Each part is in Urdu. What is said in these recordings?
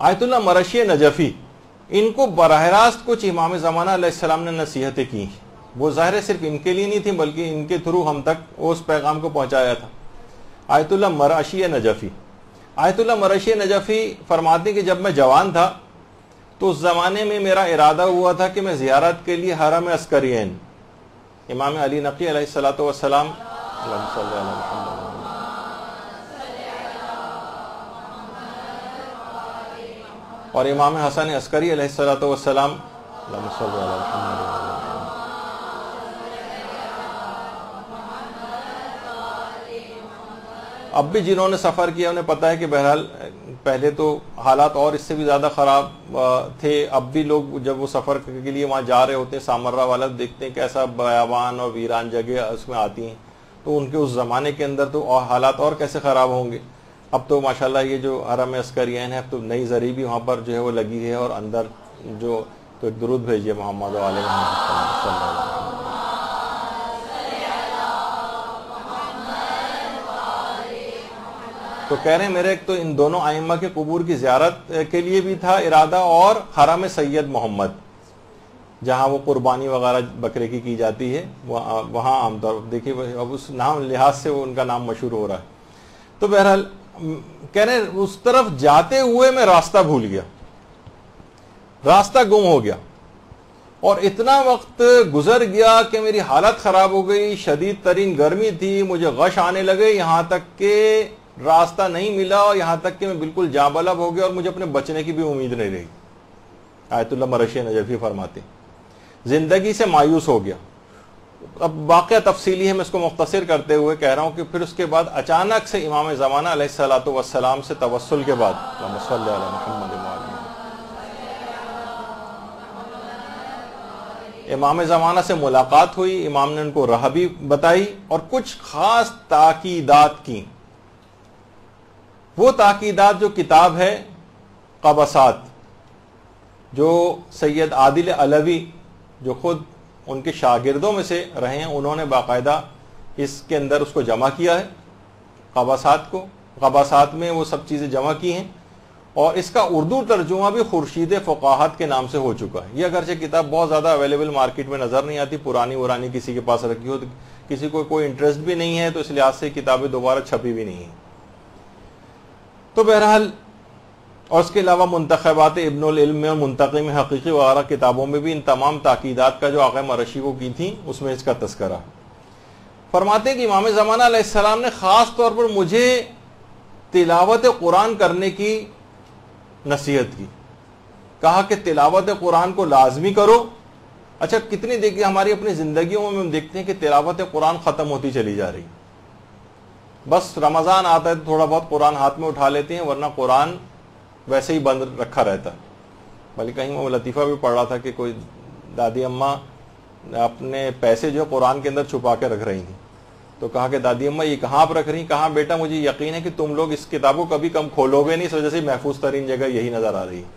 آیت اللہ مرشی نجفی، ان کو براہ راست کچھ امام زمانہ علیہ السلام نے نصیحتیں کی، وہ ظاہر صرف ان کے لیے نہیں تھی بلکہ ان کے تھرو ہم تک اس پیغام کو پہنچایا تھا۔ آیت اللہ مرشی نجفی، آیت اللہ مرشی نجفی فرماتے کہ جب میں جوان تھا تو اس زمانے میں میرا ارادہ ہوا تھا کہ میں زیارت کے لیے حرم عسکرین امام علی نقی علیہ الصلوۃ والسلام اور امام حسن عسکری علیہ الصلوۃ والسلام اب بھی جنہوں نے سفر کیا انہیں پتہ ہے کہ بہرحال پہلے تو حالات اور اس سے بھی زیادہ خراب تھے، اب بھی لوگ جب وہ سفر کے لیے وہاں جا رہے ہوتے ہیں سامرہ والا دیکھتے ہیں کیسا بیابان اور ویران جگہ اس میں آتی ہیں، تو ان کے اس زمانے کے اندر تو حالات اور کیسے خراب ہوں گے۔ اب تو ماشاءاللہ یہ جو حرم عسکرین ہے اب تو نئی زری بھی وہاں پر جو ہے وہ لگی ہے، اور اندر جو تو ایک درود بھیجیے محمد علیہ محمد صلی اللہ علیہ وسلم۔ تو کہہ رہے ہیں میرے ایک تو ان دونوں ائمہ کے قبور کی زیارت کے لیے بھی تھا ارادہ، اور حرم سید محمد جہاں وہ قربانی وغیرہ بکرے کی جاتی ہے وہاں عام طور پر دیکھیے اب اس نام لحاظ سے ان کا نام مشہور ہو رہا ہے۔ تو بہرحال کہہ رہے ہیں اس طرف جاتے ہوئے میں راستہ بھول گیا، راستہ گم ہو گیا، اور اتنا وقت گزر گیا کہ میری حالت خراب ہو گئی، شدید ترین گرمی تھی، مجھے غش آنے لگے، یہاں تک کہ راستہ نہیں ملا، اور یہاں تک کہ میں بالکل جاں بلب ہو گیا اور مجھے اپنے بچنے کی بھی امید نہیں رہی۔ آیت اللہ مرشی نجفی فرماتے زندگی سے مایوس ہو گیا۔ اب واقعہ تفصیلی ہے، میں اس کو مختصر کرتے ہوئے کہہ رہا ہوں کہ پھر اس کے بعد اچانک سے امام زمانہ علیہ الصلوۃ والسلام سے توسل کے بعد اللہم صلی علی محمد امام زمانہ سے ملاقات ہوئی، امام نے ان کو راہ بھی بتائی اور کچھ خاص تاکیدات کی۔ وہ تاکیدات جو کتاب ہے قبسات، جو سید عادل علوی جو خود ان کے شاگردوں میں سے رہے ہیں، انہوں نے باقاعدہ اس کے اندر اس کو جمع کیا ہے، قبسات کو، قبسات میں وہ سب چیزیں جمع کی ہیں، اور اس کا اردو ترجمہ بھی خورشید فقاہت کے نام سے ہو چکا ہے۔ یہ اگرچہ کتاب بہت زیادہ اویلیبل مارکیٹ میں نظر نہیں آتی، پرانی کسی کے پاس رکھی ہو، تو کسی کو کوئی انٹرسٹ بھی نہیں ہے، تو اس لحاظ سے کتابیں دوبارہ چھپی بھی نہیں ہیں۔ تو بہرحال اور اس کے علاوہ منتخبات ابن العلم میں اور منتقم حقیقی وغیرہ کتابوں میں بھی ان تمام تاکیدات کا جو آقا مرشی کو کی تھیں اس میں اس کا تذکرہ۔ فرماتے ہیں کہ امام زمانہ علیہ السلام نے خاص طور پر مجھے تلاوت قرآن کرنے کی نصیحت کی، کہا کہ تلاوت قرآن کو لازمی کرو۔ اچھا کتنی دیکھیے ہماری اپنی زندگیوں میں ہم دیکھتے ہیں کہ تلاوت قرآن ختم ہوتی چلی جا رہی، بس رمضان آتا ہے تو تھوڑا بہت قرآن ہاتھ میں اٹھا لیتے ہیں، ورنہ قرآن ویسے ہی بند رکھا رہتا ہے۔ بلکہ کہیں وہ لطیفہ بھی پڑھ رہا تھا کہ کوئی دادی اماں اپنے پیسے جو قرآن کے اندر چھپا کے رکھ رہی تھیں، تو کہا کہ دادی اماں یہ کہاں آپ رکھ رہی ہیں؟ کہاں بیٹا مجھے یقین ہے کہ تم لوگ اس کتاب کو کبھی کم کھولو گے نہیں، اس وجہ سے محفوظ ترین جگہ یہی نظر آ رہی ہے۔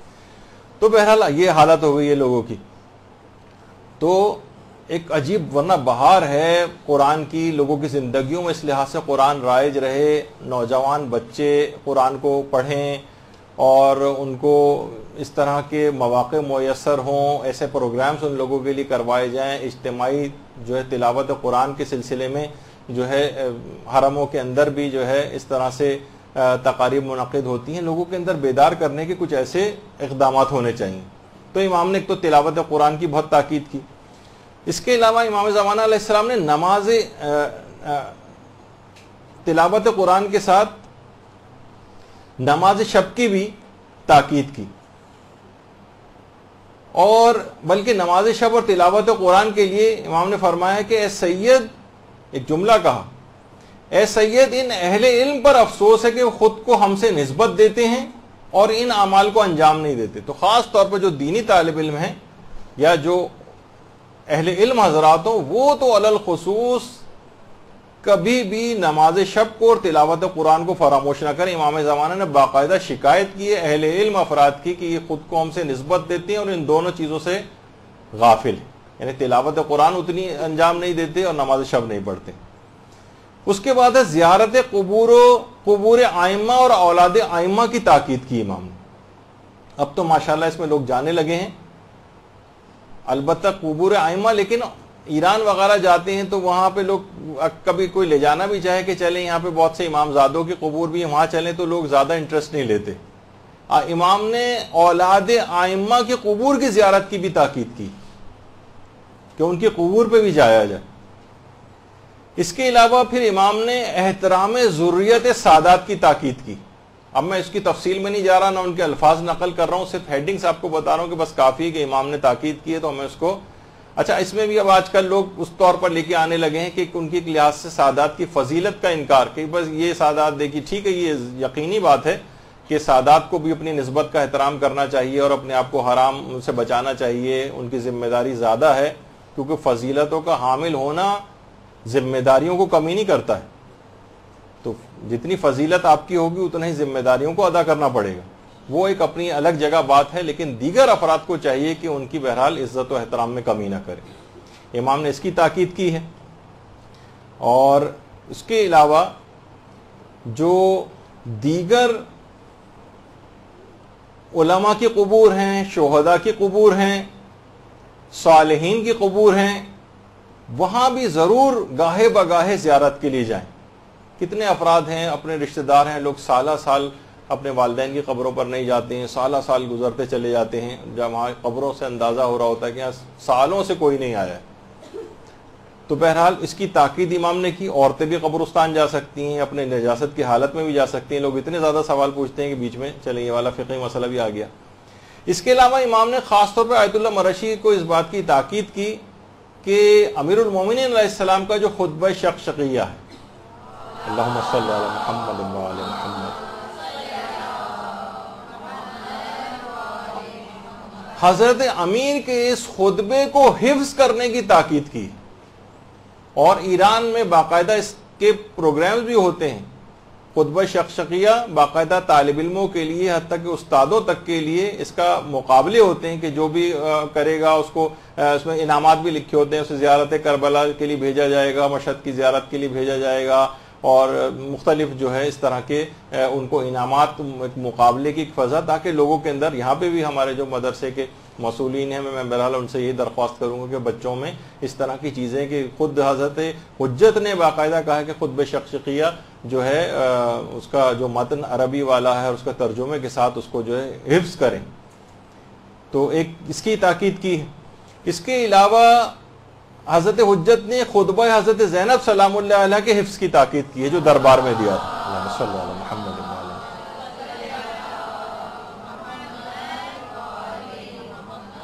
تو بہرحال یہ حالت ہو گئی ہے لوگوں کی۔ تو ایک عجیب ورنہ بہار ہے قرآن کی لوگوں کی زندگیوں میں، اس لحاظ سے قرآن رائج رہے، نوجوان بچے قرآن کو پڑھیں اور ان کو اس طرح کے مواقع میسر ہوں، ایسے پروگرامز ان لوگوں کے لیے کروائے جائیں، اجتماعی جو ہے تلاوت قرآن کے سلسلے میں جو ہے حرموں کے اندر بھی جو ہے اس طرح سے تقاریب منعقد ہوتی ہیں، لوگوں کے اندر بیدار کرنے کے کچھ ایسے اقدامات ہونے چاہیے۔ تو امام نے ایک تو تلاوت قرآن کی بہت تاکید کی۔ اس کے علاوہ امام زمانہ علیہ السلام نے نماز تلاوت قرآن کے ساتھ نماز شب کی بھی تاکید کی، اور بلکہ نماز شب اور تلاوت قرآن کے لیے امام نے فرمایا کہ اے سید، ایک جملہ کہا، اے سید ان اہل علم پر افسوس ہے کہ وہ خود کو ہم سے نسبت دیتے ہیں اور ان اعمال کو انجام نہیں دیتے۔ تو خاص طور پر جو دینی طالب علم ہیں یا جو اہل علم حضرات ہوں، وہ تو علی الخصوص کبھی بھی نماز شب کو اور تلاوت قرآن کو فراموش نہ کریں۔ امام زمانہ نے باقاعدہ شکایت کی ہے اہل علم افراد کی کہ یہ خود کو ہم سے نسبت دیتے ہیں اور ان دونوں چیزوں سے غافل ہیں، یعنی تلاوت قرآن اتنی انجام نہیں دیتے اور نماز شب نہیں پڑھتے۔ اس کے بعد ہے زیارت قبور ائمہ اور اولاد ائمہ کی تاکید کی امام نے۔ اب تو ماشاءاللہ اس میں لوگ جانے لگے ہیں. البتہ قبور ائمہ لیکن ایران وغیرہ جاتے ہیں تو وہاں پہ لوگ کبھی کوئی لے جانا بھی چاہے کہ چلیں یہاں پہ بہت سے امام زادوں کی قبور بھی ہیں, وہاں چلیں تو لوگ زیادہ انٹرسٹ نہیں لیتے. امام نے اولاد ائمہ کی قبور کی زیارت کی بھی تاکید کی کہ ان کی قبور پہ بھی جایا جائے. اس کے علاوہ پھر امام نے احترام ذریت سادات کی تاکید کی. اب میں اس کی تفصیل میں نہیں جا رہا, نہ ان کے الفاظ نقل کر رہا ہوں, صرف ہیڈنگز آپ کو بتا رہا ہوں کہ بس کافی ہے کہ امام نے تاکید کی ہے تو ہمیں اس کو. اچھا, اس میں بھی اب آج کل لوگ اس طور پر لے کے آنے لگے ہیں کہ ان کی لحاظ سے سادات کی فضیلت کا انکار, کہ بس یہ سادات دیکھی, ٹھیک ہے یہ یقینی بات ہے کہ سادات کو بھی اپنی نسبت کا احترام کرنا چاہیے اور اپنے آپ کو حرام سے بچانا چاہیے, ان کی ذمہ داری زیادہ ہے, کیونکہ فضیلتوں کا حامل ہونا ذمہ داریوں کو کمی نہیں کرتا ہے. تو جتنی فضیلت آپ کی ہوگی اتنا ہی ذمہ داریوں کو ادا کرنا پڑے گا. وہ ایک اپنی الگ جگہ بات ہے, لیکن دیگر افراد کو چاہیے کہ ان کی بہرحال عزت و احترام میں کمی نہ کرے. امام نے اس کی تاکید کی ہے. اور اس کے علاوہ جو دیگر علماء کی قبور ہیں, شہداء کی قبور ہیں, صالحین کی قبور ہیں, وہاں بھی ضرور گاہے بگاہے زیارت کے لیے جائیں. کتنے افراد ہیں, اپنے رشتہ دار ہیں, لوگ سالہ سال اپنے والدین کی قبروں پر نہیں جاتے ہیں, سالہ سال گزرتے چلے جاتے ہیں, جب وہاں قبروں سے اندازہ ہو رہا ہوتا ہے کہ یہاں سالوں سے کوئی نہیں آیا ہے. تو بہرحال اس کی تاکید امام نے کی. عورتیں بھی قبرستان جا سکتی ہیں, اپنے نجاست کی حالت میں بھی جا سکتی ہیں. لوگ اتنے زیادہ سوال پوچھتے ہیں کہ بیچ میں چلیں یہ والا فقہی مسئلہ بھی آ گیا. اس کے علاوہ امام نے خاص طور پر آیت اللہ مرشی کو اس بات کی تاکید کی کہ امیر المومنین علیہ السلام کا جو خطبہ شقیہ ہے, اللہم صلی علی محمد وعلی محمد, حضرت امیر کے اس خطبے کو حفظ کرنے کی تاکید کی. اور ایران میں باقاعدہ اس کے پروگرامز بھی ہوتے ہیں, خطبہ شقیہ باقاعدہ طالب علموں کے لیے, حتیٰ کہ استادوں تک کے لیے اس کا مقابلے ہوتے ہیں کہ جو بھی کرے گا اس کو اس میں انعامات بھی لکھے ہوتے ہیں. اسے زیارت کربلا کے لیے بھیجا جائے گا, مشہد کی زیارت کے لیے بھیجا جائے گا, اور مختلف جو ہے اس طرح کے ان کو انعامات, مقابلے کی فضا, تاکہ لوگوں کے اندر. یہاں پہ بھی ہمارے جو مدرسے کے مسئولین ہیں, میں بہرحال ان سے یہی درخواست کروں گا کہ بچوں میں اس طرح کی چیزیں, کہ خود حضرت حجت نے باقاعدہ کہا کہ خطبہ شقیہ جو ہے اس کا جو متن عربی والا ہے اور اس کا ترجمے کے ساتھ اس کو جو ہے حفظ کریں. تو ایک اس کی تاکید کی. اس کے علاوہ حضرت حجت نے خطبہ حضرت زینب سلام اللہ علیہ کے حفظ کی تاکید کی ہے جو دربار میں دیا تھا. اللہم صلی علی محمد.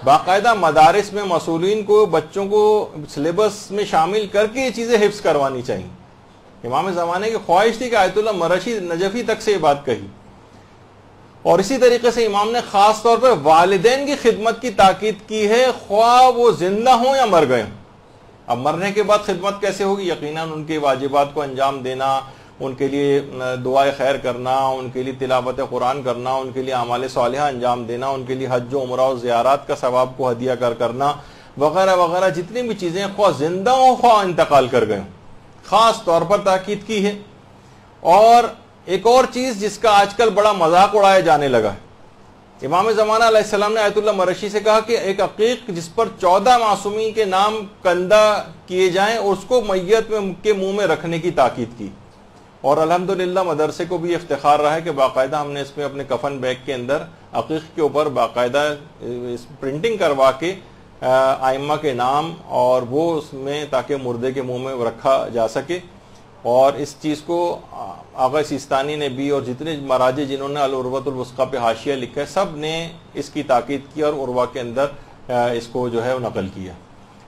باقاعدہ مدارس میں مسئولین کو بچوں کو سلیبس میں شامل کر کے یہ چیزیں حفظ کروانی چاہیے. امام زمانے کی خواہش تھی کہ آیت اللہ مرشی نجفی تک سے یہ بات کہی. اور اسی طریقے سے امام نے خاص طور پر والدین کی خدمت کی تاکید کی ہے, خواہ وہ زندہ ہوں یا مر گئے ہوں. اب مرنے کے بعد خدمت کیسے ہوگی؟ یقیناً ان کے واجبات کو انجام دینا, ان کے لیے دعائے خیر کرنا, ان کے لیے تلاوت قرآن کرنا, ان کے لیے اعمال صالحہ انجام دینا, ان کے لیے حج و عمرہ و زیارات کا ثواب کو ہدیہ کرنا وغیرہ وغیرہ, جتنی بھی چیزیں خواہ زندہ ہوں خواہ انتقال کر گئے ہوں, خاص طور پر تاکید کی ہے. اور ایک اور چیز جس کا آج کل بڑا مذاق اڑایا جانے لگا ہے, امام زمانہ علیہ السلام نے آیت اللہ مرشی سے کہا کہ ایک عقیق جس پر 14 معصومین کے نام کندہ کیے جائیں اور اس کو میت کے منہ میں رکھنے کی تاکید کی. اور الحمدللہ مدرسے کو بھی افتخار رہا ہے کہ باقاعدہ ہم نے اس میں اپنے کفن بیگ کے اندر عقیق کے اوپر باقاعدہ پرنٹنگ کروا کے ائمہ کے نام اور وہ اس میں, تاکہ مردے کے منہ میں رکھا جا سکے. اور اس چیز کو آغا سیستانی نے بھی, اور جتنے مراجع جنہوں نے العروۃ الوثقی پہ حاشیہ لکھا ہے, سب نے اس کی تاکید کی اور عروہ کے اندر اس کو جو ہے نقل کیا.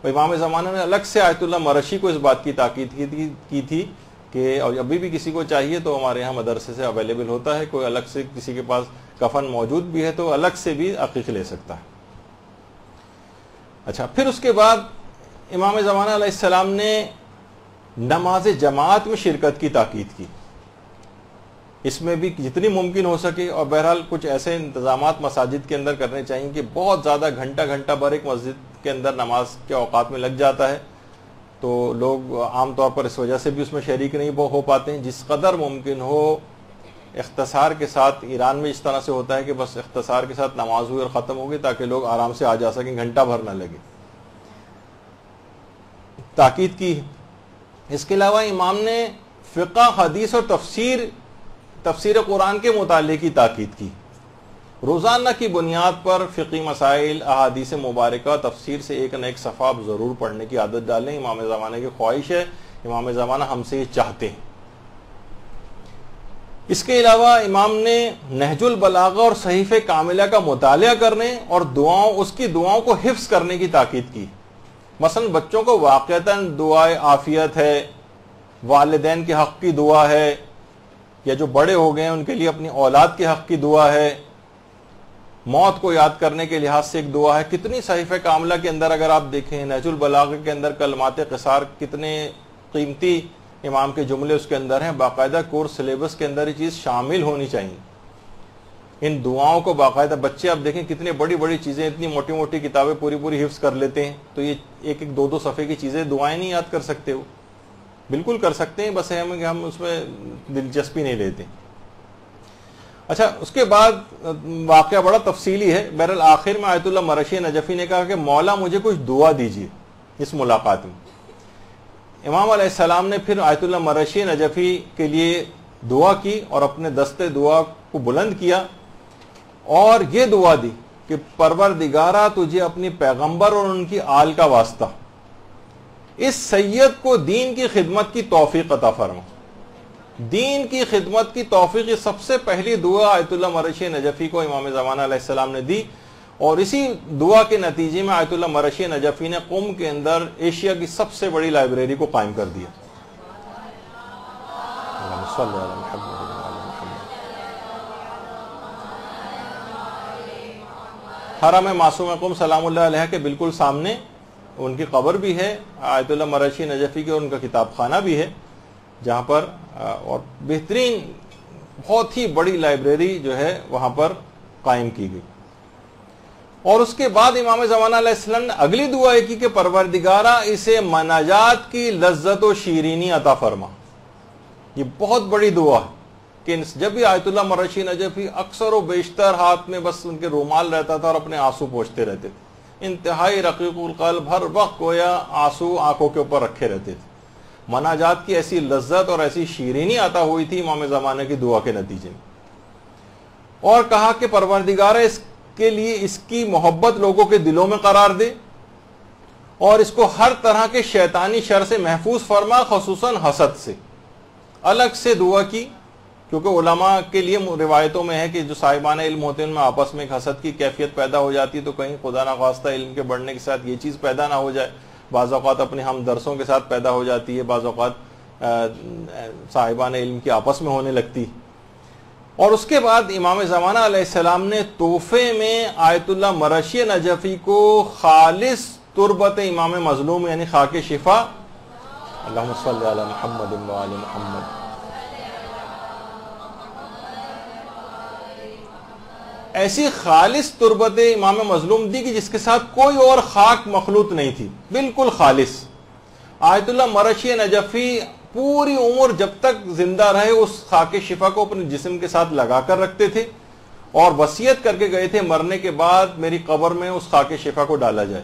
امام زمانہ نے الگ سے آیت اللہ مرشی کو اس بات کی تاکید کی تھی کہ, اور ابھی بھی کسی کو چاہیے تو ہمارے یہاں مدرسے سے اویلیبل ہوتا ہے, کوئی الگ سے کسی کے پاس کفن موجود بھی ہے تو الگ سے بھی عقیق لے سکتا ہے. اچھا, پھر اس کے بعد امام زمانہ علیہ السلام نے نماز جماعت میں شرکت کی تاکید کی. اس میں بھی جتنی ممکن ہو سکے, اور بہرحال کچھ ایسے انتظامات مساجد کے اندر کرنے چاہیے کہ بہت زیادہ گھنٹہ بھر ایک مسجد کے اندر نماز کے اوقات میں لگ جاتا ہے, تو لوگ عام طور پر اس وجہ سے بھی اس میں شریک نہیں ہو پاتے ہیں. جس قدر ممکن ہو اختصار کے ساتھ، ایران میں اس طرح سے ہوتا ہے کہ بس اختصار کے ساتھ نماز ہوئی اور ختم ہو گئی تاکہ لوگ آرام سے آ جا سکیں، گھنٹہ بھر نہ لگے، تاکید کی. اس کے علاوہ امام نے فقہ، حدیث اور تفسیر قرآن کے مطالعے کی تاکید کی. روزانہ کی بنیاد پر فقی مسائل، احادیث مبارکہ، تفسیر سے ایک نہ ایک صفحہ آپ ضرور پڑھنے کی عادت ڈالیں. امام زمانہ کی خواہش ہے، امام زمانہ ہم سے یہ چاہتے ہیں. اس کے علاوہ امام نے نہج البلاغہ اور صحیفہ کاملہ کا مطالعہ کرنے اور اس کی دعاؤں کو حفظ کرنے کی تاکید کی. مثلا بچوں کو واقعتاً دعائے عافیت ہے، والدین کے حق کی دعا ہے، یا جو بڑے ہو گئے ہیں ان کے لیے اپنی اولاد کے حق کی دعا ہے، موت کو یاد کرنے کے لحاظ سے ایک دعا ہے. کتنی صحیفہ کاملہ کے اندر اگر آپ دیکھیں، نہج البلاغہ کے اندر کلمات قصار، کتنے قیمتی امام کے جملے اس کے اندر ہیں. باقاعدہ کورس سلیبس کے اندر یہ چیز شامل ہونی چاہیے. ان دعاؤں کو باقاعدہ بچے آپ دیکھیں کتنے بڑی بڑی چیزیں، اتنی موٹی موٹی کتابیں پوری حفظ کر لیتے ہیں، تو یہ ایک دو صفحے کی چیزیں، دعائیں نہیں یاد کر سکتے. وہ بالکل کر سکتے ہیں، بس ہم اس میں دلچسپی نہیں لیتے. اچھا، اس کے بعد واقعہ بڑا تفصیلی ہے. بہرحال آخر میں آیت اللہ مرشی نجفی نے کہا کہ مولا مجھے کچھ دعا دیجیے اس ملاقات میں. امام علیہ السلام نے پھر آیت اللہ مرشی نجفی کے لیے دعا کی اور اپنے دستے دعا کو بلند کیا اور یہ دعا دی کہ پروردگارہ تجھے اپنی پیغمبر اور ان کی آل کا واسطہ اس سید کو دین کی خدمت کی توفیق عطا فرما. دین کی خدمت کی توفیق، یہ سب سے پہلی دعا آیت اللہ مرشی نجفی کو امام زمانہ علیہ السلام نے دی، اور اسی دعا کے نتیجے میں آیت اللہ مرشی نجفی نے قم کے اندر ایشیا کی سب سے بڑی لائبریری کو قائم کر دیا. حرم معصوم قم سلام اللہ علیہ کے بالکل سامنے ان کی قبر بھی ہے، آیت اللہ مرشی نجفی کے ان کا کتاب خانہ بھی ہے، جہاں پر اور بہترین بہت ہی بڑی لائبریری جو ہے وہاں پر قائم کی گئی. اور اس کے بعد امام زمانہ علیہ السلام نے اگلی دعا یہ کی کہ پروردگارہ اسے مناجات کی لذت و شیرینی عطا فرما. یہ بہت بڑی دعا ہے کہ جب بھی آیت اللہ مرشی نجفی اکثر و بیشتر ہاتھ میں بس ان کے رومال رہتا تھا اور اپنے آنسو پوچھتے رہتے تھے. انتہائی رقیق القلب، ہر وقت گویا آنسو آنکھوں کے اوپر رکھے رہتے تھے. مناجات کی ایسی لذت اور ایسی شیرینی عطا ہوئی تھی امام زمانہ کی دعا کے نتیجے میں. اور کہا کہ پروردگارہ اس کے لیے اس کی محبت لوگوں کے دلوں میں قرار دے اور اس کو ہر طرح کے شیطانی شر سے محفوظ فرما، خصوصاً حسد سے. الگ سے دعا کی، کیونکہ علماء کے لیے روایتوں میں ہے کہ جو صاحبان علم ہوتے ہیں ان میں آپس میں ایک حسد کی کیفیت پیدا ہو جاتی ہے، تو کہیں خدا نخواستہ علم کے بڑھنے کے ساتھ یہ چیز پیدا نہ ہو جائے. بعض اوقات اپنے ہم درسوں کے ساتھ پیدا ہو جاتی ہے، بعض اوقات صاحبان علم کی آپس میں ہونے لگتی. اور اس کے بعد امام زمانہ علیہ السلام نے تحفے میں آیت اللہ مرشی نجفی کو خالص تربت امام مظلوم یعنی خاک شفا، اللہم صلی علی محمد و آل محمد، ایسی خالص تربت امام مظلوم دی کہ جس کے ساتھ کوئی اور خاک مخلوط نہیں تھی، بالکل خالص. آیت اللہ مرشی نجفی پوری عمر جب تک زندہ رہے اس خاک شفا کو اپنے جسم کے ساتھ لگا کر رکھتے تھے اور وصیت کر کے گئے تھے مرنے کے بعد میری قبر میں اس خاک شفا کو ڈالا جائے.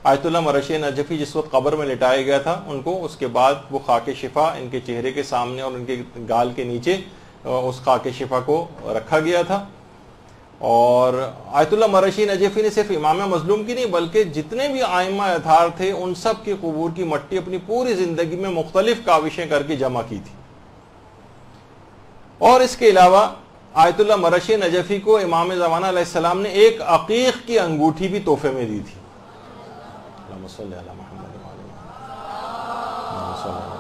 آیت اللہ مرشی نجفی جس وقت قبر میں لٹایا گیا تھا ان کو اس کے بعد وہ خاک شفا ان کے چہرے کے سامنے اور ان کے گال کے نیچے اس خاک شفا کو رکھا گیا تھا. اور آیت اللہ مرشی نجفی نے صرف امام مظلوم کی نہیں بلکہ جتنے بھی ائمہ اطہار تھے ان سب کی قبور کی مٹی اپنی پوری زندگی میں مختلف کاوشیں کر کے جمع کی تھی. اور اس کے علاوہ آیت اللہ مرشی نجفی کو امام زمانہ علیہ السلام نے ایک عقیق کی انگوٹھی بھی تحفے میں دی تھی. اللہم صلی علی محمد و آل محمد.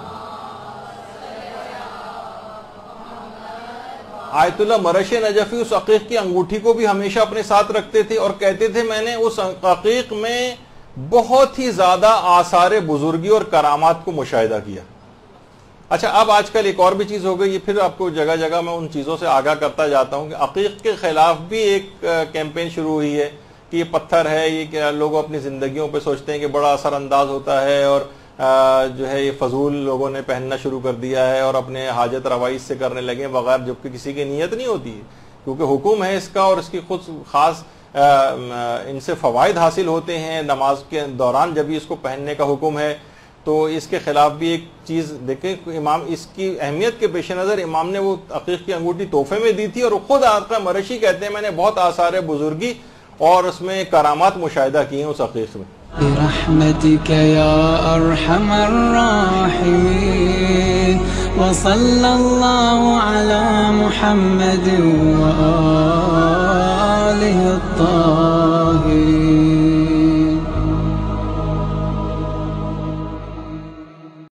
آیت اللہ مرشی نجفی اس عقیق کی انگوٹھی کو بھی ہمیشہ اپنے ساتھ رکھتے تھے اور کہتے تھے میں نے اس عقیق میں بہت ہی زیادہ آثار بزرگی اور کرامات کو مشاہدہ کیا. اچھا، اب آج کل ایک اور بھی چیز ہو گئی، یہ پھر آپ کو جگہ جگہ میں ان چیزوں سے آگاہ کرتا جاتا ہوں کہ عقیق کے خلاف بھی ایک کیمپین شروع ہوئی ہے کہ یہ پتھر ہے، یہ کہ لوگ اپنی زندگیوں پہ سوچتے ہیں کہ بڑا اثر انداز ہوتا ہے اور جو ہے یہ فضول لوگوں نے پہننا شروع کر دیا ہے اور اپنے حاجت روائی سے کرنے لگے بغیر جبکہ کسی کی نیت نہیں ہوتی ہے، کیونکہ حکم ہے اس کا اور اس کی خود خاص ان سے فوائد حاصل ہوتے ہیں نماز کے دوران جب بھی اس کو پہننے کا حکم ہے، تو اس کے خلاف بھی ایک چیز دیکھیں امام اس کی اہمیت کے پیش نظر امام نے وہ عقیق کی انگوٹھی تحفے میں دی تھی، اور خود آقا مرشی کہتے ہیں میں نے بہت آثار بزرگی اور اس میں کرامات مشاہدہ کی ہیں اس عقیق میں۔ برحمتك يا أرحم الراحمين وصلى الله على محمد وآله الطاهرين